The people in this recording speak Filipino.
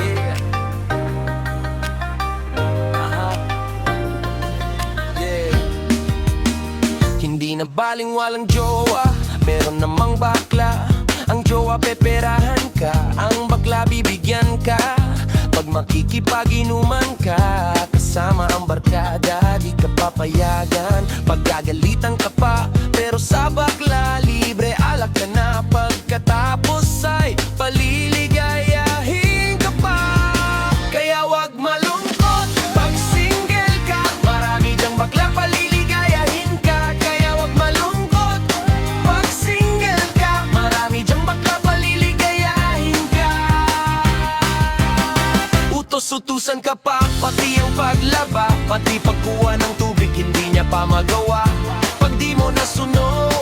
Yeah. Yeah. Hindi na baling walang jowa, meron namang bakla. Ang jowa peperahan ka, ang bakla bibigyan ka. Pag makikipag-inuman ka, kasama ang barkada, di ka papayagan. Pagkagalitan ka pa, pero sa bakla libre alak ka na. Pagkatapos ay paliligayahin ka pa. Kaya wag malungkot pag single ka, marami dyang bakla paliligayahin ka. Kaya wag malungkot pag single ka, marami dyang bakla paliligayahin ka. Utos-utusan ka pa, pati ang paglaba, pati pagkuha ng tubig hindi niya pa magawa. Pag di mo nasunod,